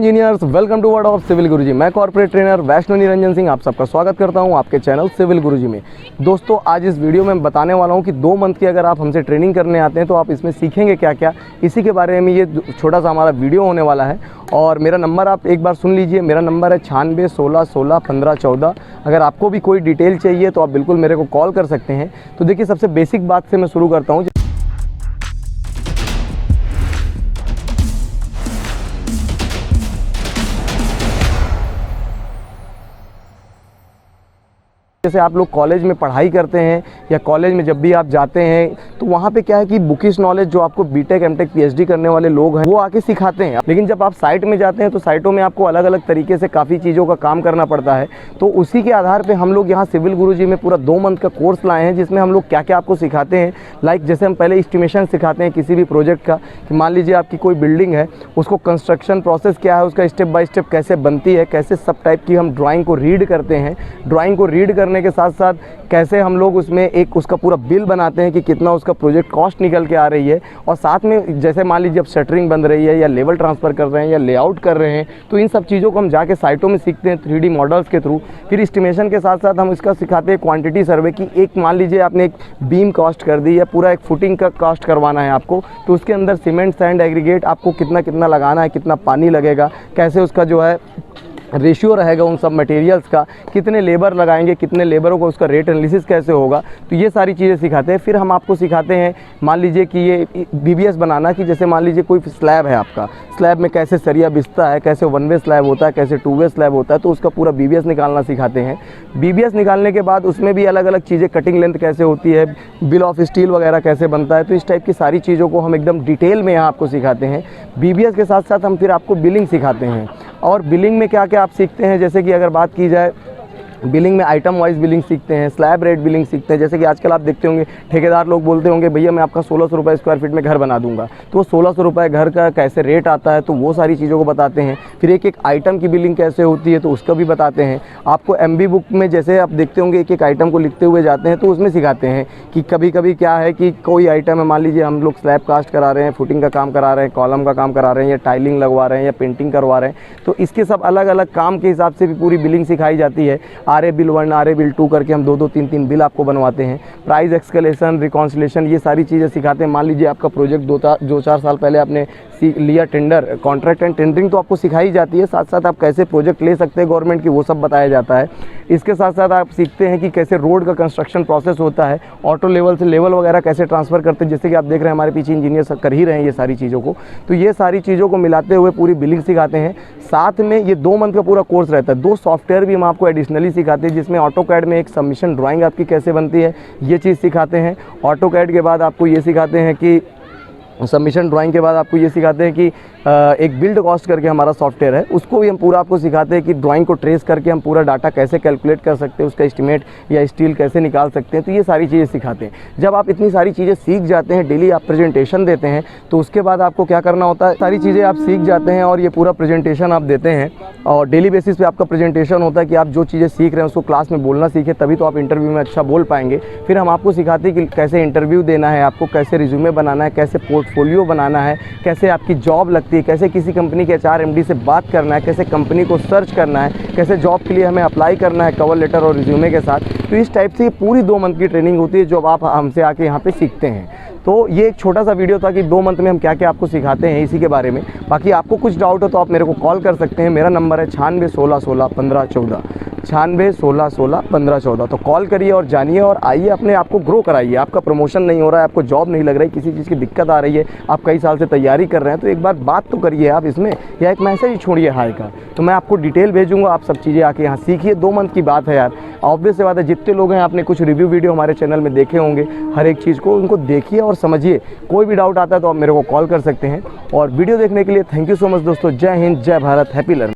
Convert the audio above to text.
Engineers, welcome to world of civil Guruji. मैं corporate trainer Vaishnav Niranjan Singh आप सबका स्वागत करता हूं आपके चैनल सिविल गुरुजी में। दोस्तों, आज इस वीडियो में बताने वाला हूं कि 2 मंथ की अगर आप हमसे ट्रेनिंग करने आते हैं तो आप इसमें सीखेंगे क्या क्या, इसी के बारे में ये छोटा सा हमारा वीडियो होने वाला है। और मेरा नंबर आप एक बार सुन लीजिए, मेरा नंबर है 96 16 16 15 14। अगर आपको भी कोई डिटेल चाहिए तो आप बिल्कुल मेरे को कॉल कर सकते हैं। तो देखिए, सबसे बेसिक बात से मैं शुरू करता हूँ। जैसे आप लोग कॉलेज में पढ़ाई करते हैं या कॉलेज में जब भी आप जाते हैं तो वहाँ पे क्या है कि बुकिश नॉलेज जो आपको बीटेक एमटेक पीएचडी करने वाले लोग हैं वो आके सिखाते हैं। लेकिन जब आप साइट में जाते हैं तो साइटों में आपको अलग अलग तरीके से काफ़ी चीज़ों का काम करना पड़ता है। तो उसी के आधार पर हम लोग यहाँ सिविल गुरुजी में पूरा 2 मंथ का कोर्स लाए हैं, जिसमें हम लोग क्या क्या आपको सिखाते हैं। लाइक जैसे हम पहले एस्टिमेशन सिखाते हैं किसी भी प्रोजेक्ट का, कि मान लीजिए आपकी कोई बिल्डिंग है, उसको कंस्ट्रक्शन प्रोसेस क्या है, उसका स्टेप बाय स्टेप कैसे बनती है, कैसे सब टाइप की हम ड्राइंग को रीड करते हैं। ड्राइंग को रीड करने के साथ साथ कैसे हम लोग उसमें एक उसका पूरा बिल बनाते हैं कि कितना उसका प्रोजेक्ट कॉस्ट निकल के आ रही है। और साथ में जैसे मान लीजिए अब शटरिंग बन रही है या लेवल ट्रांसफ़र कर रहे हैं या लेआउट कर रहे हैं, तो इन सब चीज़ों को हम जाके साइटों में सीखते हैं 3D मॉडल्स के थ्रू। फिर एस्टिमेशन के साथ साथ हम इसका सिखाते हैं क्वांटिटी सर्वे की। एक मान लीजिए आपने एक बीम कॉस्ट कर दी या पूरा एक फुटिंग का कॉस्ट करवाना है आपको, तो उसके अंदर सीमेंट सैंड एग्रीगेट आपको कितना कितना लगाना है, कितना पानी लगेगा, कैसे उसका जो है रेशियो रहेगा उन सब मटेरियल्स का, कितने लेबर लगाएंगे, कितने लेबरों को उसका रेट एनालिसिस कैसे होगा, तो ये सारी चीज़ें सिखाते हैं। फिर हम आपको सिखाते हैं मान लीजिए कि ये बीबीएस बनाना, कि जैसे मान लीजिए कोई स्लैब है आपका, स्लैब में कैसे सरिया बिछता है, कैसे 1 वे स्लैब होता है, कैसे 2 वे स्लैब होता है, तो उसका पूरा बीबीएस निकालना सिखाते हैं। बीबीएस निकालने के बाद उसमें भी अलग अलग चीज़ें, कटिंग लेंथ कैसे होती है, बिल ऑफ स्टील वगैरह कैसे बनता है, तो इस टाइप की सारी चीज़ों को हम एकदम डिटेल में यहाँ आपको सिखाते हैं। बीबीएस के साथ साथ हम फिर आपको बिलिंग सिखाते हैं। और बिलिंग में क्या क्या आप सीखते हैं, जैसे कि अगर बात की जाए, बिलिंग में आइटम वाइज बिलिंग सीखते हैं, स्लैब रेट बिलिंग सीखते हैं। जैसे कि आजकल आप देखते होंगे ठेकेदार लोग बोलते होंगे भैया मैं आपका 1600 रुपये स्क्वायर फीट में घर बना दूंगा, तो वो 1600 रुपये घर का कैसे रेट आता है, तो वो सारी चीज़ों को बताते हैं। फिर एक एक आइटम की बिलिंग कैसे होती है तो उसका भी बताते हैं आपको। MB बुक में जैसे आप देखते होंगे एक एक आइटम को लिखते हुए जाते हैं, तो उसमें सिखाते हैं कि कभी कभी क्या है कि कोई आइटम है, मान लीजिए हम लोग स्लैब कास्ट करा रहे हैं, फुटिंग का काम करा रहे हैं, कॉलम का काम करा रहे हैं, या टाइलिंग लगवा रहे हैं, या पेंटिंग करवा रहे हैं, तो इसके सब अलग अलग काम के हिसाब से भी पूरी बिलिंग सिखाई जाती है। RA बिल 1 RA बिल 2 करके हम 2 2 3 3 बिल आपको बनवाते हैं। प्राइस एक्सकेलेशन, रिकॉन्सिलेशन, ये सारी चीज़ें सिखाते हैं। मान लीजिए आपका प्रोजेक्ट 2-4 साल पहले आपने लिया टेंडर, कॉन्ट्रैक्ट एंड टेंडरिंग तो आपको सिखाई जाती है। साथ साथ आप कैसे प्रोजेक्ट ले सकते हैं गवर्नमेंट की, वो सब बताया जाता है। इसके साथ साथ आप सीखते हैं कि कैसे रोड का कंस्ट्रक्शन प्रोसेस होता है, ऑटो लेवल से लेवल वगैरह कैसे ट्रांसफ़र करते हैं, जैसे कि आप देख रहे हैं हमारे पीछे इंजीनियर सब कर ही रहे हैं ये सारी चीज़ों को। तो ये सारी चीज़ों को मिलाते हुए पूरी बिलिंग सिखाते हैं। साथ में ये 2 मंथ का पूरा कोर्स रहता है। 2 सॉफ्टवेयर भी हम आपको एडिशनली सिखाते हैं, जिसमें ऑटोकैड में एक सबमिशन ड्राइंग आपकी कैसे बनती है, ये चीज़ सिखाते हैं। ऑटोकैड के बाद आपको ये सिखाते हैं कि सबमिशन ड्राइंग के बाद आपको ये सिखाते हैं कि एक बिल्ड कॉस्ट करके हमारा सॉफ्टवेयर है, उसको भी हम पूरा आपको सिखाते हैं कि ड्राइंग को ट्रेस करके हम पूरा डाटा कैसे कैलकुलेट कर सकते हैं, उसका एस्टिमेट या स्टील कैसे निकाल सकते हैं, तो ये सारी चीज़ें सिखाते हैं। जब आप इतनी सारी चीज़ें सीख जाते हैं, डेली आप प्रेजेंटेशन देते हैं, तो उसके बाद आपको क्या करना होता है, सारी चीज़ें आप सीख जाते हैं और ये पूरा प्रेजेंटेशन आप देते हैं। और डेली बेसिस पे आपका प्रेजेंटेशन होता है कि आप जो चीज़ें सीख रहे हैं उसको क्लास में बोलना सीखें, तभी तो आप इंटरव्यू में अच्छा बोल पाएंगे। फिर हम आपको सिखाते हैं कि कैसे इंटरव्यू देना है आपको, कैसे रिज्यूमे बनाना है, कैसे पोर्टफोलियो बनाना है, कैसे आपकी जॉब लगती है, कैसे किसी कंपनी के HR MD से बात करना है, कैसे कंपनी को सर्च करना है, कैसे जॉब के लिए हमें अप्लाई करना है कवर लेटर और रिज्यूमे के साथ। तो इस टाइप से पूरी 2 मंथ की ट्रेनिंग होती है जो आप हमसे आके यहाँ पे सीखते हैं। तो ये एक छोटा सा वीडियो था कि 2 मंथ में हम क्या क्या आपको सिखाते हैं इसी के बारे में। बाकी आपको कुछ डाउट हो तो आप मेरे को कॉल कर सकते हैं। मेरा नंबर है 96 16 16 15 14, 96 16 16 15 14। तो कॉल करिए और जानिए और आइए, अपने आप को ग्रो कराइए। आपका प्रमोशन नहीं हो रहा है, आपको जॉब नहीं लग रही, किसी चीज़ की दिक्कत आ रही है, आप कई साल से तैयारी कर रहे हैं, तो एक बार बात तो करिए आप इसमें, या एक मैसेज छोड़िए हाय का, तो मैं आपको डिटेल भेजूंगा। आप सब चीज़ें आके यहाँ सीखिए। 2 मंथ की बात है यार, ऑब्वियस से बात है। जितने लोग हैं आपने कुछ रिव्यू वीडियो हमारे चैनल में देखे होंगे, हर एक चीज़ को उनको देखिए और समझिए। कोई भी डाउट आता है तो आप मेरे को कॉल कर सकते हैं। और वीडियो देखने के लिए थैंक यू सो मच दोस्तों। जय हिंद, जय भारत, हैप्पी लर्निंग।